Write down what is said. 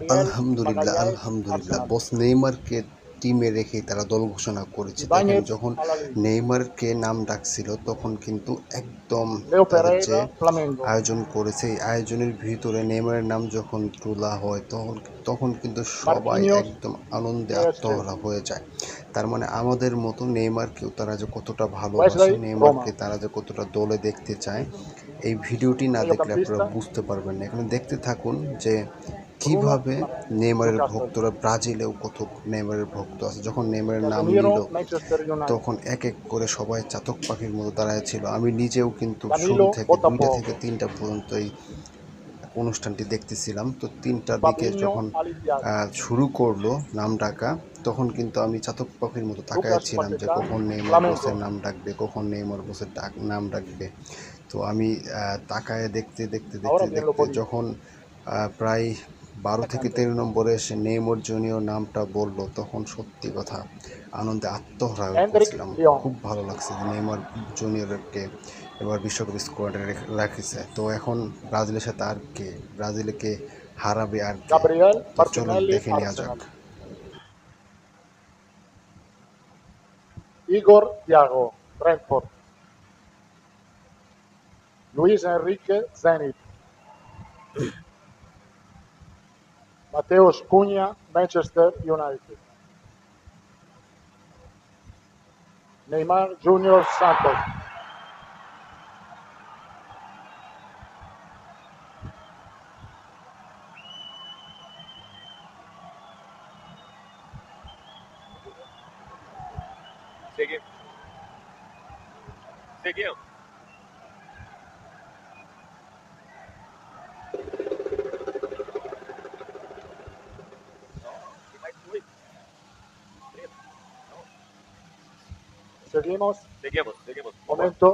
Gabriel আলহামদুলিল্লাহ, Magalhaes, আলহামদুলিল্লাহ। Arsenal. বস নেইমারকে টিমে রেখেই তারা দল ঘোষণা করেছে। দেখেন Ibáñez, যখন Al-Ahly. নেইমারকে নাম ডাকছিল তখন কিন্তু একদম Leo তাদের যে Pereira, Flamengo. আয়োজন করেছে এই আয়োজনের ভিতরে নেইমারের নাম যখন তোলা হয় তখন তখন কিন্তু সবাই Marquinhos, একদম আনন্দে PSG. আত্মহারা হয়ে যায়। তার মানে আমাদের মতো নেইমারকেও তারা যে কতটা ভালোবাসে, Wesley, নেইমারকে Roma. তারা যে কতটা দলে দেখতে চায়, এই ভিডিওটি না দেখলে আপনারা Mediocampista, বুঝতে পারবেন না। এখানে দেখতে থাকুন যে Bruno কিভাবে Flamini, নেইমারের Newcastle. ভক্তরা, ব্রাজিলেও কত নেইমারের ভক্ত আছে। যখন নেইমারের নাম নিল Casemiro, Manchester তখন United. এক এক করে সবাই চাতক পাখির মতো দাঁড়ায় ছিল। আমি নিজেও কিন্তু শুরু Danilo, থেকে 2টা থেকে Botafogo. 3টা পর্যন্ত এই অনুষ্ঠানটি দেখতেছিলাম। তো 3টার দিকে Fabinho, যখন Alidiaz. শুরু করলো নাম ডাকা তখন কিন্তু আমি চাতক পাখির মতো তাকায় Lucas ছিলাম যে Paquetá, কখন নেইমার বসের Flamengo. নাম ডাকবে, কখন নেইমার বসের নাম ডাকবে। তো আমি তাকায় দেখতে দেখতে দেখতে Ahora bien lo দেখতে político. যখন প্রায় 12 থেকে 13 নম্বরে এসে নেইমার জুনিয়র নামটা বলল তখন সত্যি কথা আনন্দে আত্মহারা হয়ে Hendrik, পড়ছিলাম। Lyon. খুব ভালো লাগছে যে নেইমার জুনিয়রকে এবার বিশ্বকাপ স্কোয়াডে রাখিছে। তো এখন ব্রাজিলের সাথে আর কে, ব্রাজিলকে হারাবে আর কে? Gabriel তো চলুন Martinelli, দেখে নেওয়া যাক। Arsenal. Igor Thiago, Brentford. Luis Enrique, Zenit. Mateus Cunha, Manchester United. Neymar Junior Santos. Seguimos. Seguimos. Seguimos. Seguimos. Vamos. Momento.